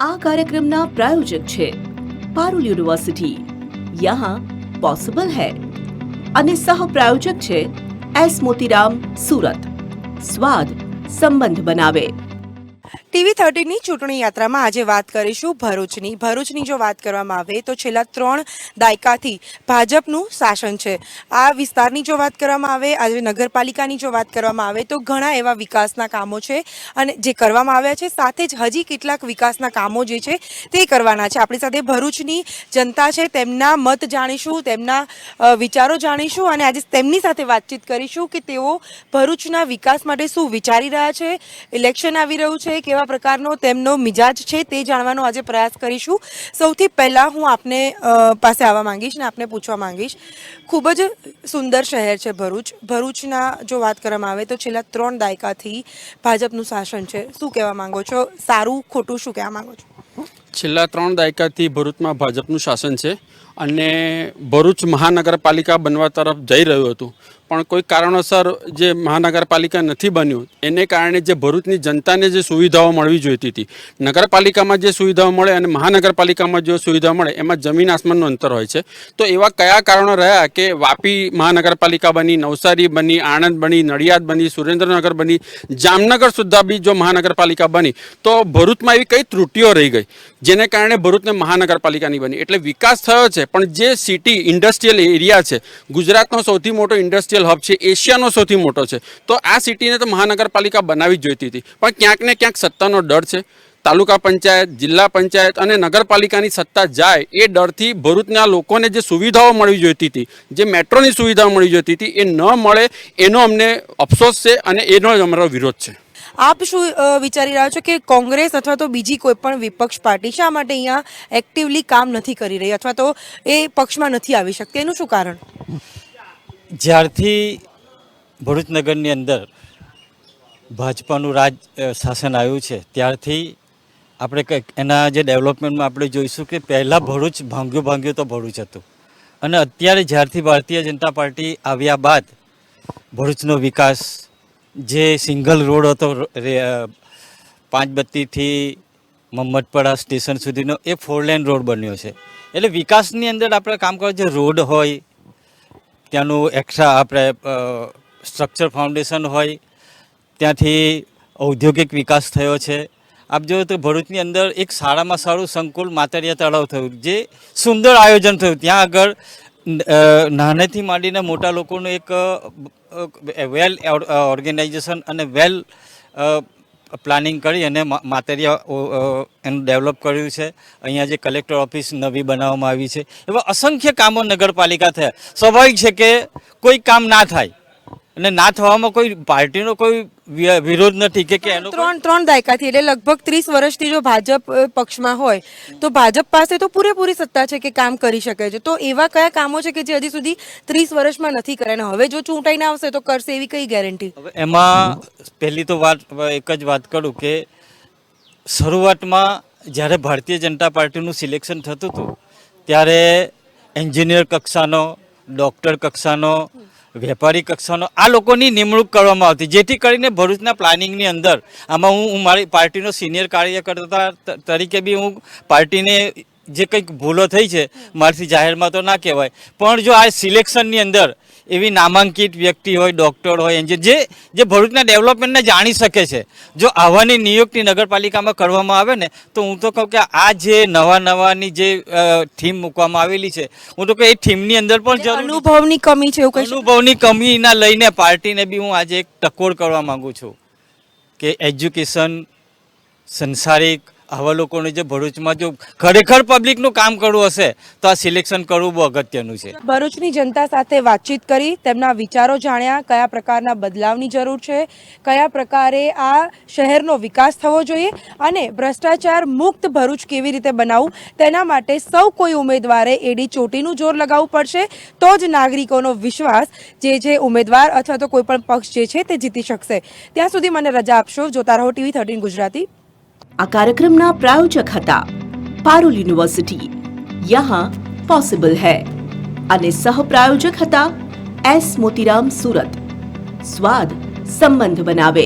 આ કાર્યક્રમના પ્રાયોજક છે પારુલ યુનિવર્સિટી, यहाँ पॉसिबल है અને સહ પ્રાયોજક છે એસ મોતીરામ, સુરત। સ્વાદ સંબંધ બનાવે। ટીવી 13ની ચૂંટણી યાત્રામાં આજે વાત કરીશું ભરૂચની જો વાત કરવામાં આવે તો છેલ્લા 3 દાયકાથી ભાજપનું શાસન છે। આ વિસ્તારની જો વાત કરવામાં આવે, આજે નગરપાલિકાની જો વાત કરવામાં આવે તો ઘણા એવા વિકાસના કામો છે અને જે કરવામાં આવ્યા છે, સાથે જ હજી કેટલાક વિકાસના કામો જે છે તે કરવાના છે। આપણી સાથે ભરૂચની જનતા છે, તેમના મત જાણીશું, તેમના વિચારો જાણીશું અને આજે તેમની સાથે વાતચીત કરીશું કે તેઓ ભરૂચના વિકાસ માટે શું વિચારી રહ્યા છે। ઇલેક્શન આવી રહ્યું છે, કેવા પ્રકારનો તેમનો મિજાજ છે તે જાણવાનો આજે પ્રયાસ કરીશું। સૌથી પહેલા હું આપને પાસે આવવા માંગીશ ને આપને પૂછવા માંગીશ, ખૂબ જ સુંદર શહેર છે ભરૂચના જો વાત કરવામાં આવે તો છેલ્લા 3 દાયકાથી ભાજપનું શાસન છે। શું કહેવા માંગો છો? સારું ખોટું શું કહેવા માંગો છો? છેલ્લા 3 દાયકાથી ભરૂચમાં ભાજપનું શાસન છે અને ભરૂચ મહાનગરપાલિકા બનવા તરફ જઈ રહ્યું હતું, પણ કોઈ કારણોસર જે મહાનગરપાલિકા નથી બન્યું એને કારણે જે ભરૂચની જનતાને જે સુવિધાઓ મળવી જોઈતી હતી, નગરપાલિકામાં જે સુવિધાઓ મળે અને મહાનગરપાલિકામાં જે સુવિધા મળે એમાં જમીન આસમાનનું અંતર હોય છે। તો એવા કયા કારણો રહ્યા કે વાપી મહાનગરપાલિકા બની, નવસારી બની, આણંદ બની, નડિયાદ બની, સુરેન્દ્રનગર બની, જામનગર સુદ્ધા બી જો મહાનગરપાલિકા બની તો ભરૂચમાં એવી કઈ ત્રુટિઓ રહી ગઈ જેને કારણે ભરૂચને મહાનગરપાલિકાની બની। એટલે વિકાસ થયો છે, પણ જે સિટી ઇન્ડસ્ટ્રીયલ એરિયા છે, ગુજરાતનો સૌથી મોટો ઇન્ડસ્ટ્રીયલ હબ છે, એશિયાનો સૌથી મોટો છે, તો આ સિટીને તો મહાનગરપાલિકા બનાવી જ જોઈતી હતી, પણ ક્યાંક ને ક્યાંક સત્તાનો ડર છે। તાલુકા પંચાયત, જિલ્લા પંચાયત અને નગરપાલિકાની સત્તા જાય એ ડરથી ભરૂચના લોકોને જે સુવિધાઓ મળવી જોઈતી હતી, જે મેટ્રોની સુવિધાઓ મળવી જોઈતી હતી, એ ન મળે એનો અમને અફસોસ છે અને એનો જ અમારો વિરોધ છે। આપ શું વિચારી રહ્યા છો કે કોંગ્રેસ અથવા તો બીજી કોઈ પણ વિપક્ષ પાર્ટી શા માટે અહીંયા એક્ટિવલી કામ નથી કરી રહી અથવા તો એ પક્ષમાં નથી આવી શકતી? એનું શું કારણ? જ્યારથી ભરૂચ નગરની અંદર ભાજપાનું રાજ શાસન આવ્યું છે ત્યારથી આપણે એના જે ડેવલપમેન્ટમાં આપણે જોઈશું કે પહેલાં ભરૂચ ભાંગ્યું તો ભરૂચ હતું અને અત્યારે જ્યારથી ભારતીય જનતા પાર્ટી આવ્યા બાદ ભરૂચનો વિકાસ, જે સિંગલ રોડ હતો પાંચબત્તીથી મમ્મદપરા સ્ટેશન સુધીનો, એ 4 લેન રોડ બન્યો છે। એટલે વિકાસની અંદર આપણે કામ કરો, જે રોડ હોય ત્યાંનું એક્સ્ટ્રા આપણે સ્ટ્રક્ચર ફાઉન્ડેશન હોય, ત્યાંથી ઔદ્યોગિક વિકાસ થયો છે। આપ જોયું તો ભરૂચની અંદર એક સારામાં સારું સંકુલ માતરિયા તળાવ થયું, જે સુંદર આયોજન થયું। ત્યાં આગળ નાનેથી માંડીને મોટા લોકોનું એક વેલ ઓર્ગેનાઇઝેશન અને વેલ પ્લાનિંગ કરી અને માતરિયા એનું ડેવલપ કર્યું છે। અહીંયા જે કલેક્ટર ઓફિસ નવી બનાવવામાં આવી છે, એવા અસંખ્ય કામો નગરપાલિકા થયા। સ્વાભાવિક છે કે કોઈ કામ ના થાય અને ના થવામાં કોઈ પાર્ટીનો કોઈ વિરોધ નથી કે એનો 3 દાયકાથી એટલે લગભગ 30 વર્ષથી જો ભાજપ પક્ષમાં હોય તો ભાજપ પાસે તો પૂરેપૂરી સત્તા છે કે કામ કરી શકે છે। તો એવા કયા કામો છે કે જે હજી સુધી 30 વર્ષમાં નથી કર્યા અને હવે જો ચૂંટાઈને આવશે તો કરશે, એવી કઈ ગેરંટી? હવે એમાં પહેલી તો વાત એક જ વાત કરું કે શરૂઆતમાં જ્યારે ભારતીય જનતા પાર્ટીનું સિલેક્શન થતું હતું ત્યારે એન્જિનિયર કક્ષાનો, ડૉક્ટર કક્ષાનો, વેપારી કક્ષાનો આ લોકોની નિમણૂક કરવામાં આવતી, જેથી કરીને ભરૂચના પ્લાનિંગની અંદર આમાં હું મારી પાર્ટીનો સિનિયર કાર્યકર્તા તરીકે બી હું પાર્ટીને જે કંઈક ભૂલો થઈ છે મારાથી જાહેરમાં તો ના કહેવાય, પણ જો આ સિલેક્શનની અંદર એવી નામાંકિત વ્યક્તિ હોય, ડૉક્ટર હોય, એન્જિનિયર જે ભરૂચના ડેવલપમેન્ટને જાણી શકે છે, જો આવાની નિયુક્તિ નગરપાલિકામાં કરવામાં આવે ને તો હું તો કહું કે આ જે નવાની જે થીમ મૂકવામાં આવેલી છે, હું તો કહું એ થીમની અંદર પણ અનુભવની કમી છે, એવું કઈ અનુભવની કમીના લઈને પાર્ટીને બી હું આજે એક ટકોર કરવા માંગુ છું કે એજ્યુકેશન, સંસારિક આવા લોકોને જે ભરૂચમાં જો ખરેખર પબ્લિકનું કામ કરવું હશે તો આ સિલેક્શન કરવું બહુ અગત્યનું છે। ભરૂચની જનતા સાથે વાતચીત કરી, તેમના વિચારો જાણ્યા, કયા પ્રકારના બદલાવની જરૂર છે, કયા પ્રકારે આ શહેરનો વિકાસ થવો જોઈએ અને ભ્રષ્ટાચાર મુક્ત ભરૂચ કેવી રીતે બનાવવું, તેના માટે સૌ કોઈ ઉમેદવારે એડી ચોટીનું જોર લગાવવું પડશે, તો જ નાગરિકોનો વિશ્વાસ જે ઉમેદવાર અથવા તો કોઈ પણ પક્ષ જે છે તે જીતી શકશે। ત્યાં સુધી મને રજા આપશો। જોતા રહો ટીવી 13 ગુજરાતી। આ કાર્યક્રમના પ્રાયોજક હતા પારુલ યુનિવર્સિટી, यहाँ पॉसिबल है અને સહ પ્રાયોજક હતા એસ મોતીરામ, સુરત। સ્વાદ સંબંધ બનાવે।